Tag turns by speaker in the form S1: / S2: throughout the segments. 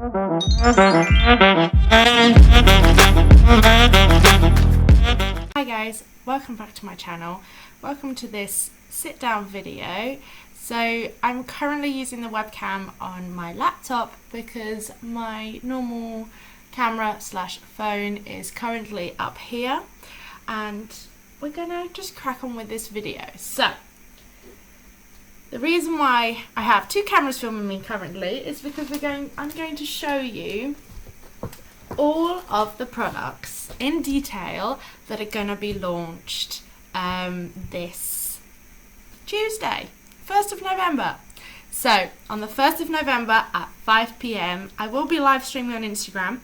S1: Hi guys, welcome back to my channel. Welcome to this sit down video. So I'm currently using the webcam on my laptop because my normal camera slash phone is currently up here, and we're gonna just crack on with this video. So the reason why I have two cameras filming me currently is because I'm going to show you all of the products in detail that are going to be launched this Tuesday, 1st of November. So on the 1st of November at 5 p.m. I will be live streaming on Instagram,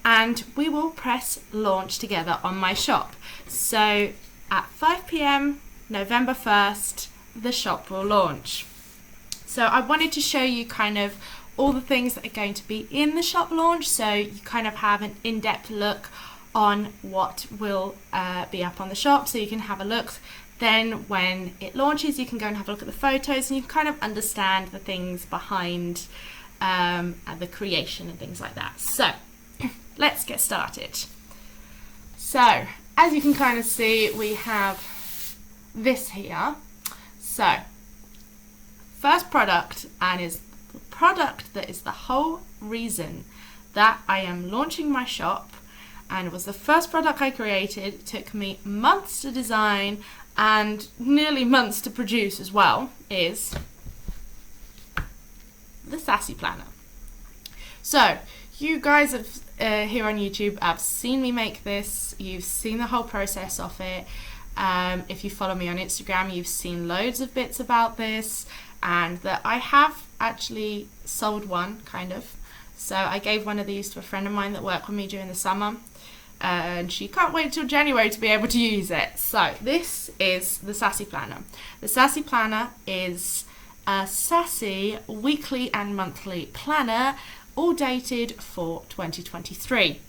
S1: and we will press launch together on my shop. So at 5 p.m. November 1st, the shop will launch. So I wanted to show you kind of all the things that are going to be in the shop launch, so you kind of have an in-depth look on what will be up on the shop, so you can have a look. Then when it launches, you can go and have a look at the photos, and you can kind of understand the things behind the creation and things like that. So let's get started. So as you can kind of see, we have this here. So first product, and is the product that is the whole reason that I am launching my shop, and it was the first product I created. It took me months to design and nearly months to produce as well, is the Sassy Planner. So you guys have here on YouTube have seen me make this. You've seen the whole process of it. If you follow me on Instagram, you've seen loads of bits about this, and that I have actually sold one, kind of. So I gave one of these to a friend of mine that worked with me during the summer, and she can't wait till January to be able to use it. So this is the Sassy Planner. The Sassy Planner is a Sassy weekly and monthly planner, all dated for 2023.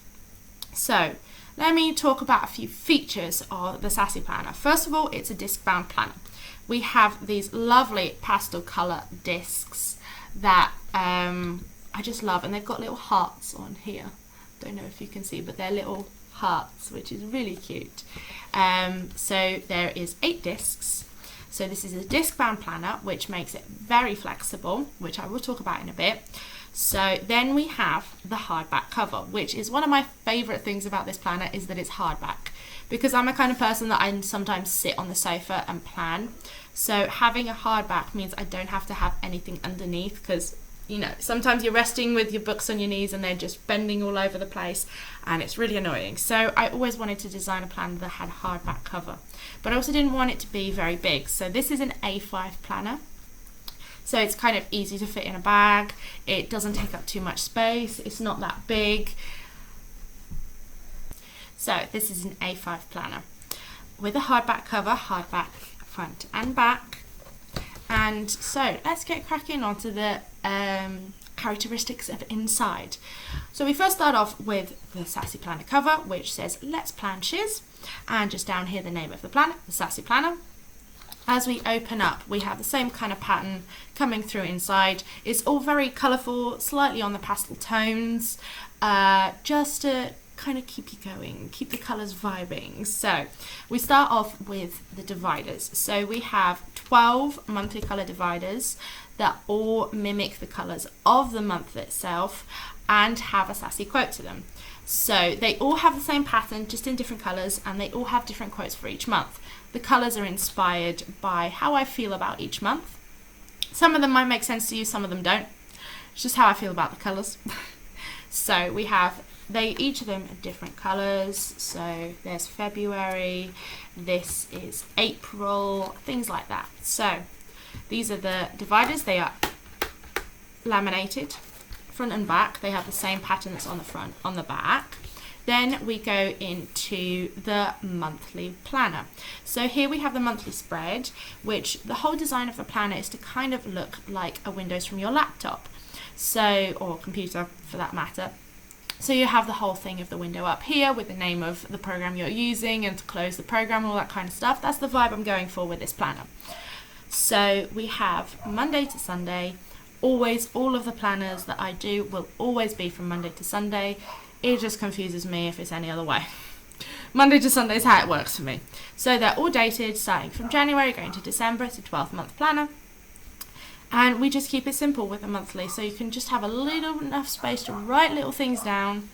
S1: So let me talk about a few features of the Sassy Planner. First of all, it's a disc-bound planner. We have these lovely pastel colour discs that I just love, and they've got little hearts on here. Don't know if you can see, but they're little hearts, which is really cute. So there is 8 discs. So this is a disc-bound planner, which makes it very flexible, which I will talk about in a bit. So then we have the hardback cover, which is one of my favourite things about this planner, is that it's hardback, because I'm a kind of person that I sometimes sit on the sofa and plan. So having a hardback means I don't have to have anything underneath, because you know, sometimes you're resting with your books on your knees and they're just bending all over the place, and it's really annoying. So I always wanted to design a planner that had a hardback cover, but I also didn't want it to be very big. So this is an A5 planner. So it's kind of easy to fit in a bag. It doesn't take up too much space. It's not that big. So this is an A5 planner with a hardback cover, hardback front and back. And so let's get cracking onto the characteristics of inside. So we first start off with the Sassy Planner cover, which says "Let's Plan Shiz," and just down here the name of the planner, the Sassy Planner. As we open up, we have the same kind of pattern coming through inside. It's all very colourful, slightly on the pastel tones, just to kind of keep you going, keep the colours vibing. So we start off with the dividers. So we have 12 monthly colour dividers that all mimic the colours of the month itself and have a sassy quote to them. So they all have the same pattern, just in different colours, and they all have different quotes for each month. The colours are inspired by how I feel about each month. Some of them might make sense to you, some of them don't. It's just how I feel about the colours. So we have, each of them are different colours. So there's February, this is April, things like that. So these are the dividers. They are laminated, front and back. They have the same pattern that's on the front, on the back. Then we go into the monthly planner. So here we have the monthly spread, which the whole design of the planner is to kind of look like a windows from your laptop, so, or computer for that matter. So you have the whole thing of the window up here with the name of the program you're using, and to close the program, all that kind of stuff. That's the vibe I'm going for with this planner. So we have Monday to Sunday, always, all of the planners that I do will always be from Monday to Sunday. It just confuses me if it's any other way. Monday to Sunday is how it works for me. So they're all dated starting from January going to December. It's a 12-month planner. And we just keep it simple with a monthly, so you can just have a little enough space to write little things down.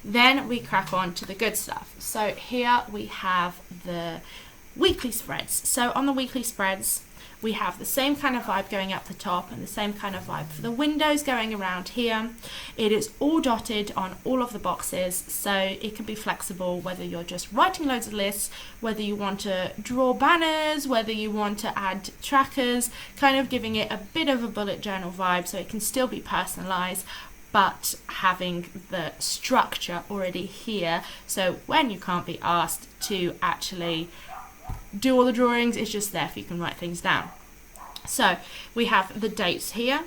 S1: Then we crack on to the good stuff. So here we have the weekly spreads. So on the weekly spreads, we have the same kind of vibe going up the top and the same kind of vibe for the windows going around here. It is all dotted on all of the boxes, so it can be flexible whether you're just writing loads of lists, whether you want to draw banners, whether you want to add trackers, kind of giving it a bit of a bullet journal vibe so it can still be personalized, but having the structure already here, so when you can't be asked to actually do all the drawings, it's just there if you can write things down. So we have the dates here,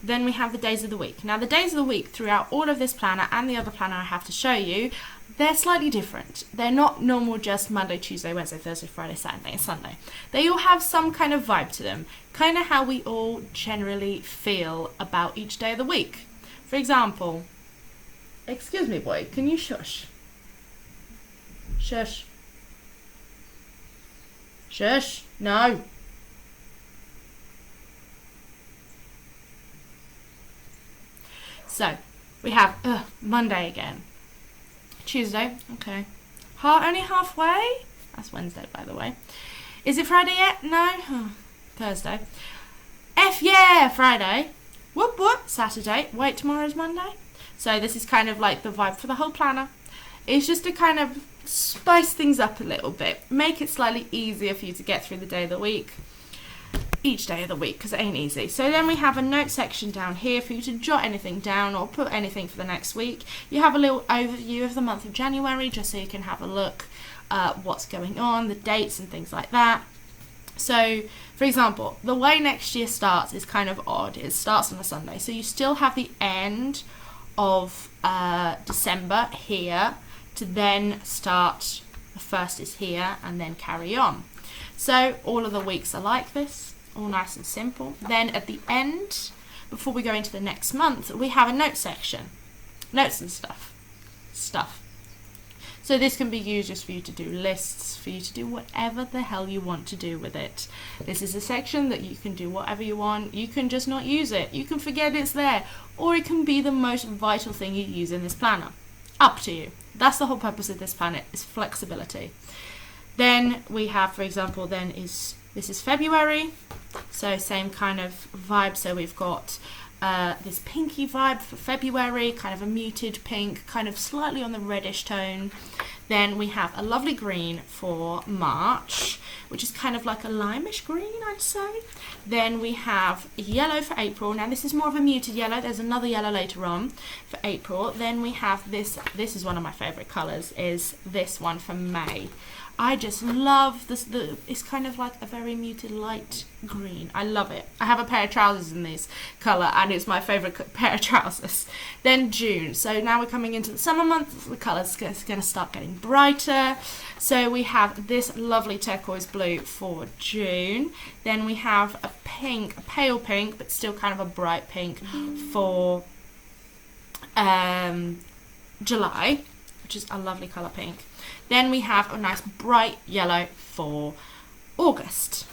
S1: then we have the days of the week. Now the days of the week throughout all of this planner and the other planner I have to show you, they're slightly different. They're not normal just Monday, Tuesday, Wednesday, Thursday, Friday, Saturday and Sunday. They all have some kind of vibe to them, kind of how we all generally feel about each day of the week. For example, excuse me boy, can you shush? Shush. Shush, no. So, we have Monday again. Tuesday, okay. Only halfway? That's Wednesday, by the way. Is it Friday yet? No? Thursday. Yeah, Friday. Whoop whoop, Saturday. Wait, tomorrow's Monday? So this is kind of like the vibe for the whole planner. It's just to kind of spice things up a little bit, make it slightly easier for you to get through the day of the week, each day of the week, because it ain't easy. So then we have a note section down here for you to jot anything down or put anything for the next week. You have a little overview of the month of January just so you can have a look at what's going on, the dates and things like that. So for example, the way next year starts is kind of odd. It starts on a Sunday, so you still have the end of December here to then start, the first is here and then carry on. So all of the weeks are like this, all nice and simple. Then at the end, before we go into the next month, we have a note section, notes and stuff. So this can be used just for you to do lists, for you to do whatever the hell you want to do with it. This is a section that you can do whatever you want. You can just not use it. You can forget it's there, or it can be the most vital thing you use in this planner. Up to you. That's the whole purpose of this planner, is flexibility. Then we have, for example, this is February, so same kind of vibe. So we've got this pinky vibe for February, kind of a muted pink, kind of slightly on the reddish tone. Then we have a lovely green for March, which is kind of like a limeish green, I'd say. Then we have yellow for April. Now this is more of a muted yellow. There's another yellow later on for April. Then we have this is one of my favorite colors, is this one for May. I just love this. It's kind of like a very muted light green. I love it. I have a pair of trousers in this color and it's my favorite pair of trousers. Then June. So now we're coming into the summer months. The color's going to start getting brighter. So we have this lovely turquoise blue for June. Then we have a pink, a pale pink, but still kind of a bright pink for July, which is a lovely color pink. Then we have a nice bright yellow for August,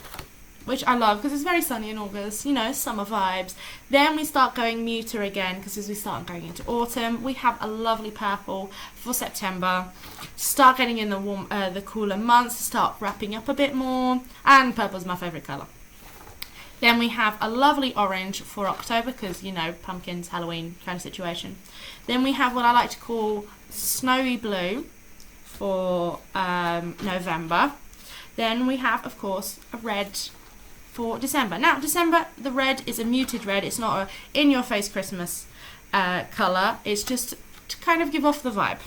S1: which I love because it's very sunny in August, you know, summer vibes. Then we start going muter again because as we start going into autumn, we have a lovely purple for September. Start getting in the warm, the cooler months, start wrapping up a bit more, and purple is my favorite color. Then we have a lovely orange for October because, you know, pumpkins, Halloween kind of situation. Then we have what I like to call snowy blue for November. Then we have, of course, a red for December. Now, December, the red is a muted red. It's not a in-your-face Christmas colour. It's just to kind of give off the vibe.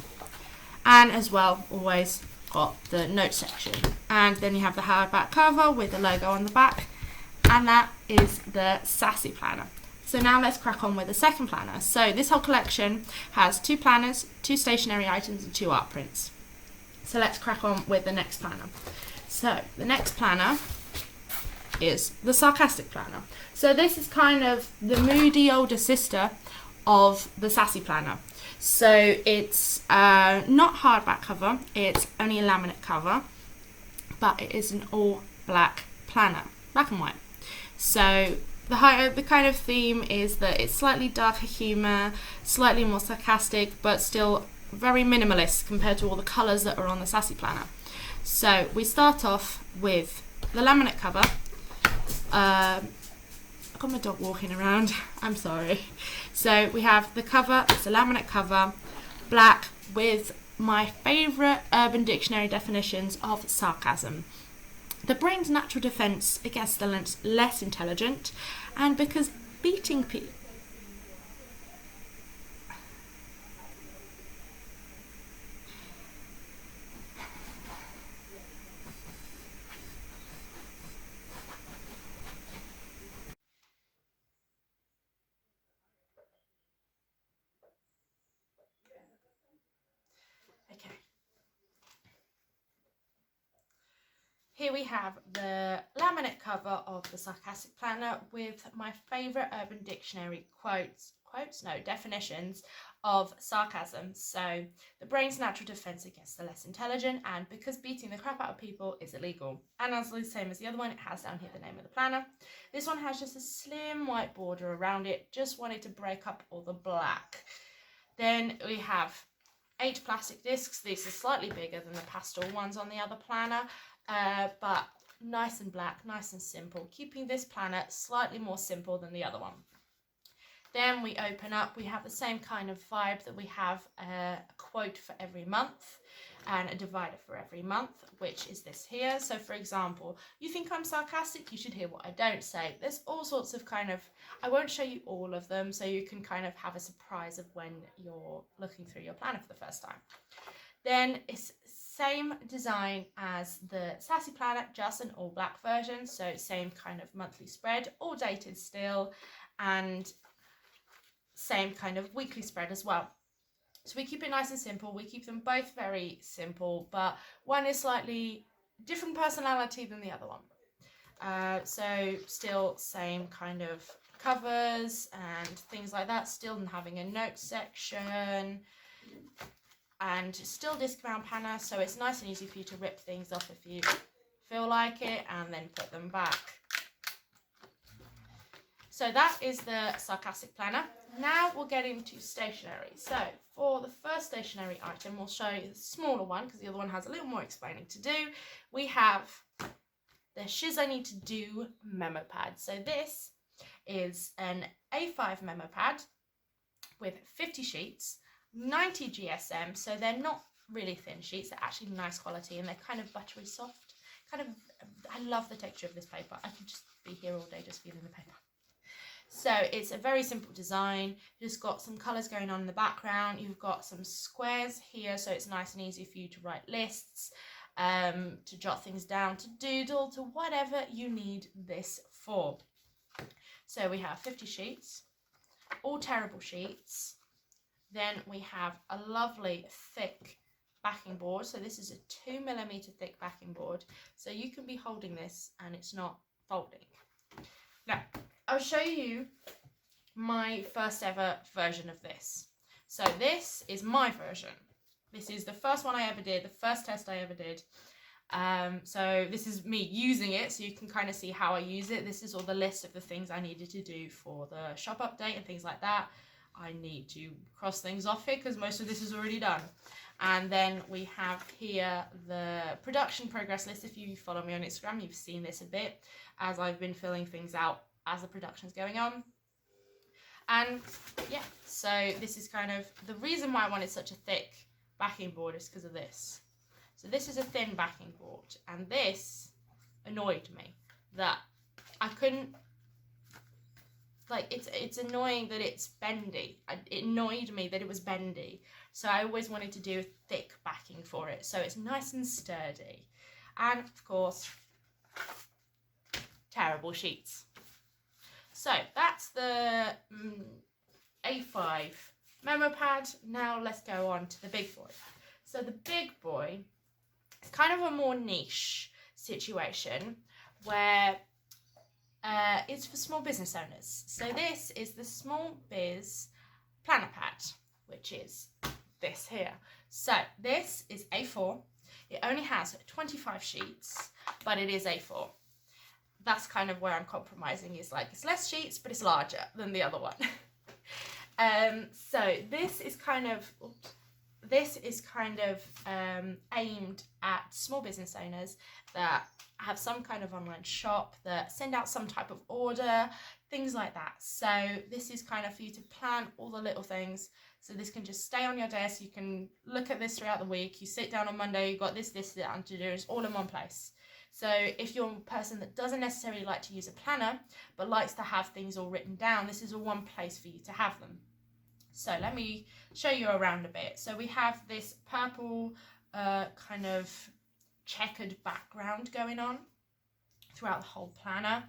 S1: And as well, always got the note section. And then you have the hardback cover with the logo on the back. And that is the Sassy planner. So now let's crack on with the second planner. So this whole collection has 2 planners, 2 stationery items, and 2 art prints. So let's crack on with the next planner. So the next planner is the Sarcastic Planner. So this is kind of the moody older sister of the Sassy Planner. So it's not hardback cover, it's only a laminate cover, but it is an all black planner, black and white. So the kind of theme is that it's slightly darker humour, slightly more sarcastic, but still very minimalist compared to all the colours that are on the Sassy Planner. So we start off with the laminate cover. I've got my dog walking around, I'm sorry. So we have the cover, it's a laminate cover, black, with my favourite Urban Dictionary definitions of sarcasm. The brain's natural defence against the less intelligent, and because beating people... Okay. Here we have the laminate cover of the Sarcastic Planner with my favourite Urban Dictionary definitions of sarcasm. So, the brain's natural defence against the less intelligent, and because beating the crap out of people is illegal. And as the same as the other one, it has down here the name of the planner. This one has just a slim white border around it, just wanted to break up all the black. Then we have 8 plastic discs. These are slightly bigger than the pastel ones on the other planner. But nice and black, nice and simple, keeping this planner slightly more simple than the other one. Then we open up, we have the same kind of vibe that we have a quote for every month and a divider for every month, which is this here. So for example, you think I'm sarcastic, you should hear what I don't say. There's all sorts of kind of, I won't show you all of them, so you can kind of have a surprise of when you're looking through your planner for the first time. Then it's same design as the Sassy Planner, just an all black version. So same kind of monthly spread, all dated still, and same kind of weekly spread as well. So we keep it nice and simple. We keep them both very simple, but one is slightly different personality than the other one. So still same kind of covers and things like that, still having a note section, and still disc-bound planner, so it's nice and easy for you to rip things off if you feel like it and then put them back. So that is the Sarcastic Planner. Now we'll get into stationery. So for the first stationery item, we'll show you the smaller one because the other one has a little more explaining to do. We have the Shiz I Need to Do memo pad. So this is an A5 memo pad with 50 sheets, 90 GSM, so they're not really thin sheets, they're actually nice quality and they're kind of buttery soft. I love the texture of this paper. I could just be here all day just feeling the paper. So it's a very simple design. You've just got some colours going on in the background. You've got some squares here, so it's nice and easy for you to write lists, to jot things down, to doodle, to whatever you need this for. So we have 50 sheets, all terrible sheets. Then we have a lovely thick backing board. So this is a 2mm thick backing board. So you can be holding this and it's not folding. Now, I'll show you my first ever version of this. So this is my version. This is the first one I ever did, the first test I ever did. So this is me using it, so you can kind of see how I use it. This is all the list of the things I needed to do for the shop update and things like that. I need to cross things off here because most of this is already done. And then we have here the production progress list. If you follow me on Instagram, you've seen this a bit as I've been filling things out as the production's going on. And yeah, so this is kind of the reason why I wanted such a thick backing board is because of this. So this is a thin backing board, and this annoyed me that I couldn't, like, it's annoying that it's bendy. It annoyed me that it was bendy. So I always wanted to do a thick backing for it, so it's nice and sturdy. And of course, terrible sheets. So that's the A5 memo pad. Now let's go on to the big boy. So the big boy is kind of a more niche situation where is for small business owners. So this is the Small Biz Planner Pad, which is this here. So this is A4. It only has 25 sheets, but it is A4. That's kind of where I'm compromising, is like it's less sheets, but it's larger than the other one. So this is kind of, aimed at small business owners that have some kind of online shop, that send out some type of order, things like that. So this is kind of for you to plan all the little things. So this can just stay on your desk. You can look at this throughout the week. You sit down on Monday, you've got this, that to do. It's all in one place. So if you're a person that doesn't necessarily like to use a planner, but likes to have things all written down, this is all one place for you to have them. So let me show you around a bit. So we have this purple kind of checkered background going on throughout the whole planner.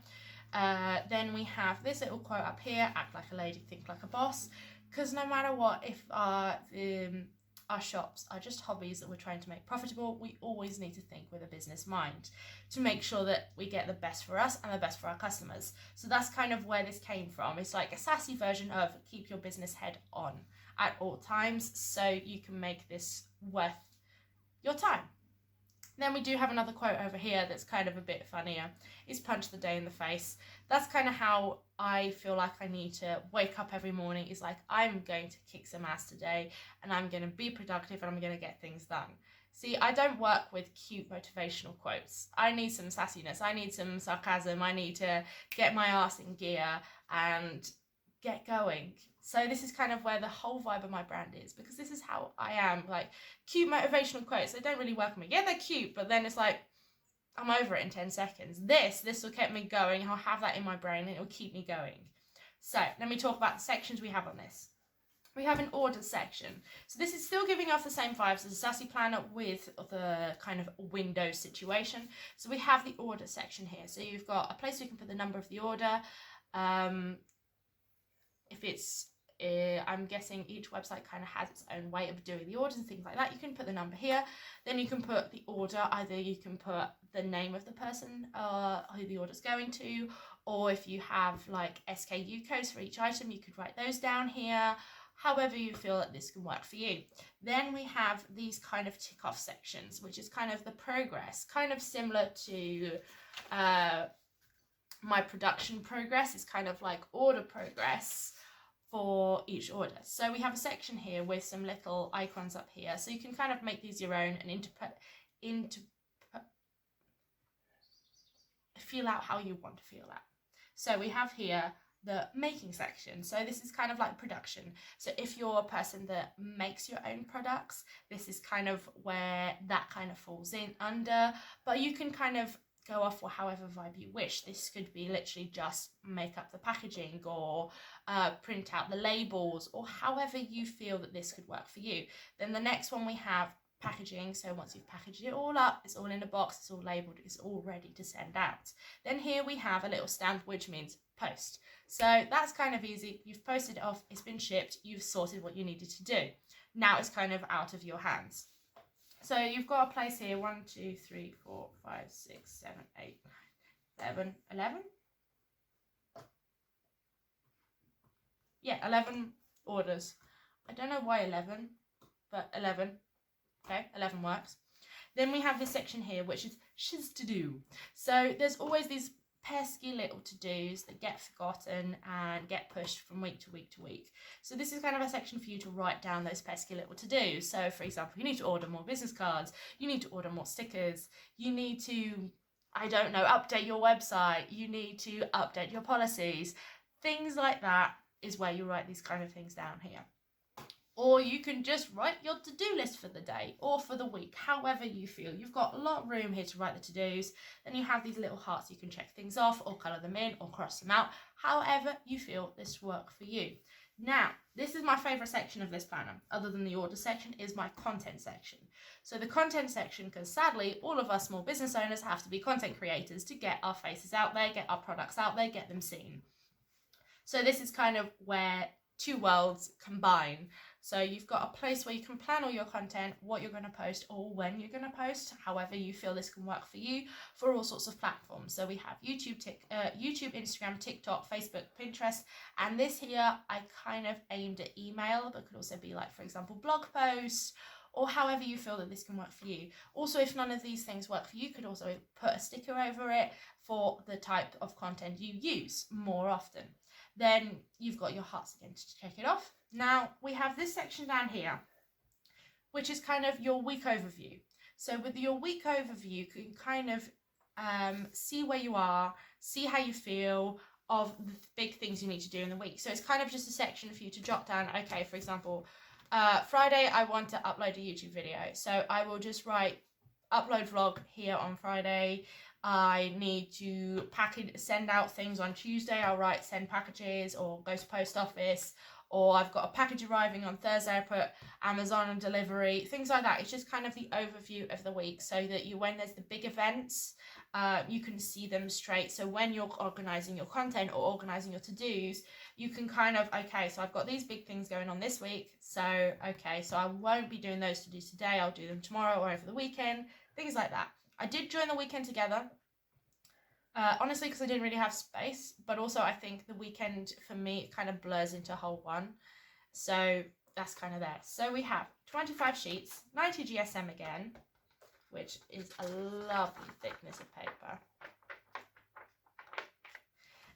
S1: Then we have this little quote up here: act like a lady, think like a boss. Because no matter what, if our shops are just hobbies that we're trying to make profitable, we always need to think with a business mind to make sure that we get the best for us and the best for our customers. So that's kind of where this came from. It's like a sassy version of keep your business head on at all times, so you can make this worth your time. Then we do have another quote over here that's kind of a bit funnier. It's punch the day in the face. That's kind of how I feel like I need to wake up every morning. It's like, I'm going to kick some ass today and I'm going to be productive and I'm going to get things done. See, I don't work with cute motivational quotes. I need some sassiness. I need some sarcasm. I need to get my ass in gear and get going. So this is kind of where the whole vibe of my brand is, because this is how I am. Like, cute motivational quotes, they don't really work on me. Yeah, they're cute, but then it's like, I'm over it in 10 seconds. This will keep me going. I'll have that in my brain and it will keep me going. So let me talk about the sections we have on this. We have an order section. So this is still giving off the same vibes as a Sassy planner with the kind of window situation. So we have the order section here. So you've got a place where you can put the number of the order. If it's I'm guessing each website kind of has its own way of doing the orders and things like that. You can put the number here, then you can put the order. Either you can put the name of the person who the order's going to, or if you have like SKU codes for each item, you could write those down here. However you feel that this can work for you. Then we have these kind of tick off sections, which is kind of the progress, kind of similar to my production progress. Is kind of like order progress for each order. So we have a section here with some little icons up here, so you can kind of make these your own and feel out how you want to feel that. So we have here the making section. So this is kind of like production. So if you're a person that makes your own products, this is kind of where that kind of falls in under, but you can kind of go off for however vibe you wish. This could be literally just make up the packaging or print out the labels, or however you feel that this could work for you. Then the next one we have packaging. So once you've packaged it all up, it's all in a box, it's all labeled, it's all ready to send out. Then here we have a little stamp, which means post. So that's kind of easy. You've posted it off, it's been shipped, you've sorted what you needed to do. Now it's kind of out of your hands. So you've got a place here, 1, 2, 3, 4, 5, 6, 7, 8, 9, 10, 11. Yeah, 11 orders. I don't know why 11, but 11. Okay, 11 works. Then we have this section here, which is shiz to do. So there's always these pesky little to-dos that get forgotten and get pushed from week to week to week. So this is kind of a section for you to write down those pesky little to-dos. So for example, you need to order more business cards, you need to order more stickers, you need to, I don't know, update your website, you need to update your policies. Things like that is where you write these kind of things down here. Or you can just write your to-do list for the day or for the week, however you feel. You've got a lot of room here to write the to-dos. Then you have these little hearts you can check things off or colour them in or cross them out, however you feel this work for you. Now, this is my favourite section of this planner, other than the order section, is my content section. So the content section, because sadly, all of us small business owners have to be content creators to get our faces out there, get our products out there, get them seen. So this is kind of where two worlds combine. So you've got a place where you can plan all your content, what you're going to post or when you're going to post, however you feel this can work for you, for all sorts of platforms. So we have YouTube, Instagram, TikTok, Facebook, Pinterest, and this here I kind of aimed at email, but could also be like, for example, blog posts, or however you feel that this can work for you. Also, if none of these things work for you, you could also put a sticker over it for the type of content you use more often. Then you've got your hearts again to check it off. Now we have this section down here, which is kind of your week overview. So with your week overview, you can kind of see where you are, see how you feel of the big things you need to do in the week. So it's kind of just a section for you to jot down, okay, for example, Friday, I want to upload a YouTube video. So I will just write upload vlog here on Friday. I need to send out things on Tuesday. I'll write send packages or go to post office, or I've got a package arriving on Thursday. I put Amazon and delivery, things like that. It's just kind of the overview of the week so that when there's the big events, you can see them straight. So when you're organizing your content or organizing your to-dos, you can kind of, okay, so I've got these big things going on this week. So, okay, so I won't be doing those to-dos today. I'll do them tomorrow or over the weekend, things like that. I did join the weekend together, honestly, because I didn't really have space, but also I think the weekend for me kind of blurs into a whole one. So that's kind of there. So we have 25 sheets, 90 GSM again, which is a lovely thickness of paper.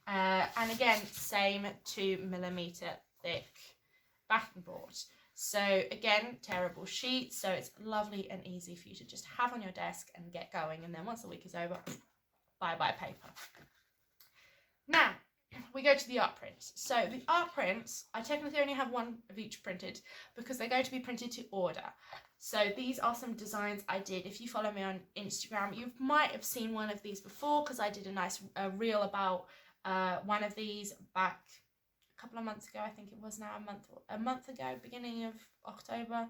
S1: And again, same 2mm thick backing board. So again, tearable sheets, so it's lovely and easy for you to just have on your desk and get going. And then once the week is over, bye-bye paper. Now, we go to the art prints. So the art prints, I technically only have one of each printed because they're going to be printed to order. So these are some designs I did. If you follow me on Instagram, you might have seen one of these before because I did a nice reel about one of these back a couple of months ago. I think it was now a month ago, beginning of October.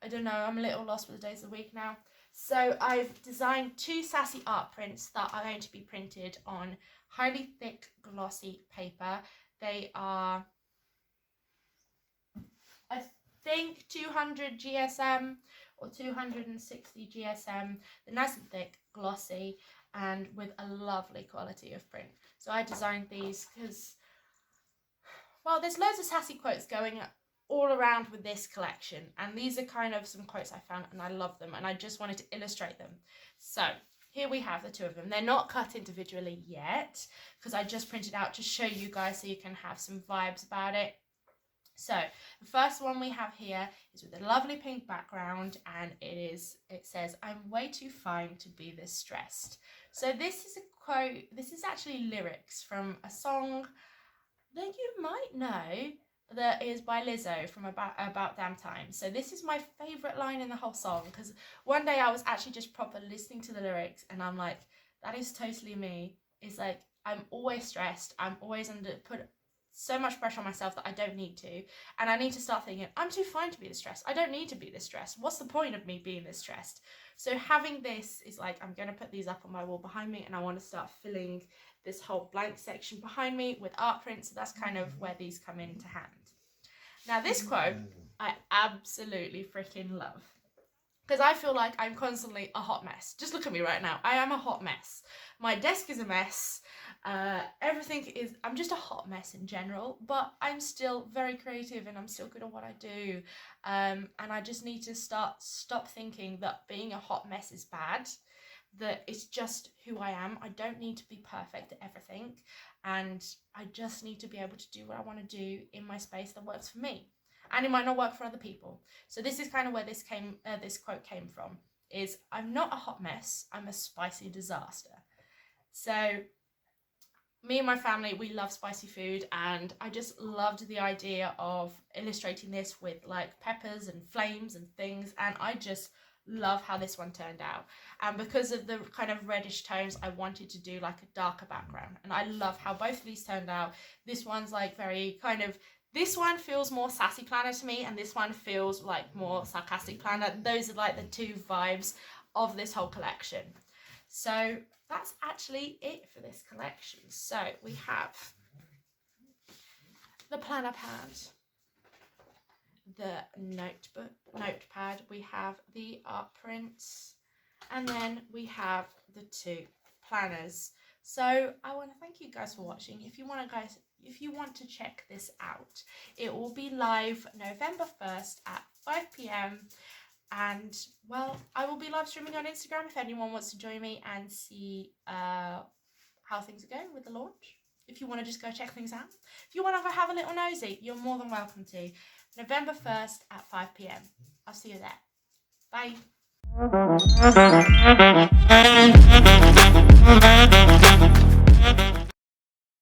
S1: I don't know, I'm a little lost with the days of the week now. So I've designed 2 Sassy art prints that are going to be printed on highly thick glossy paper. They are, I think, 200 GSM or 260 GSM. They're nice and thick, glossy, and with a lovely quality of print. So I designed these because, well, there's loads of Sassy quotes going all around with this collection, and these are kind of some quotes I found and I love them and I just wanted to illustrate them. So here we have the 2 of them. They're not cut individually yet because I just printed out to show you guys so you can have some vibes about it. So the first one we have here is with a lovely pink background, and it says, "I'm way too fine to be this stressed." So this is a quote, this is actually lyrics from a song that you might know that is by Lizzo from About Damn Time. So this is my favourite line in the whole song because one day I was actually just proper listening to the lyrics and I'm like, that is totally me. It's like, I'm always stressed. I'm always put so much pressure on myself that I don't need to. And I need to start thinking, I'm too fine to be this stressed. I don't need to be this stressed. What's the point of me being this stressed? So having this is like, I'm going to put these up on my wall behind me and I want to start filling this whole blank section behind me with art prints. So that's kind of where these come into hand. Now this quote, I absolutely freaking love. Because I feel like I'm constantly a hot mess. Just look at me right now. I am a hot mess. My desk is a mess. Everything is, I'm just a hot mess in general, but I'm still very creative and I'm still good at what I do. And I just need to stop thinking that being a hot mess is bad, that it's just who I am. I don't need to be perfect at everything. And I just need to be able to do what I want to do in my space that works for me. And it might not work for other people. So this is kind of where this quote came from, is I'm not a hot mess, I'm a spicy disaster. So me and my family, we love spicy food, and I just loved the idea of illustrating this with like peppers and flames and things, and I just love how this one turned out. And because of the kind of reddish tones, I wanted to do like a darker background, and I love how both of these turned out. This one's like very kind of, this one feels more sassy planner to me, and this one feels like more sarcastic planner. Those are like the 2 vibes of this whole collection. So that's actually it for this collection. So we have the planner pad, the notepad, we have the art prints, and then we have the 2 planners. So I want to thank you guys for watching. If you want to check this out, it will be live November 1st at 5 p.m. and well, I will be live streaming on Instagram if anyone wants to join me and see how things are going with the launch. If you want to just go check things out, if you want to go have a little nosy, you're more than welcome to. November 1st at 5 p.m. I'll see you there. Bye.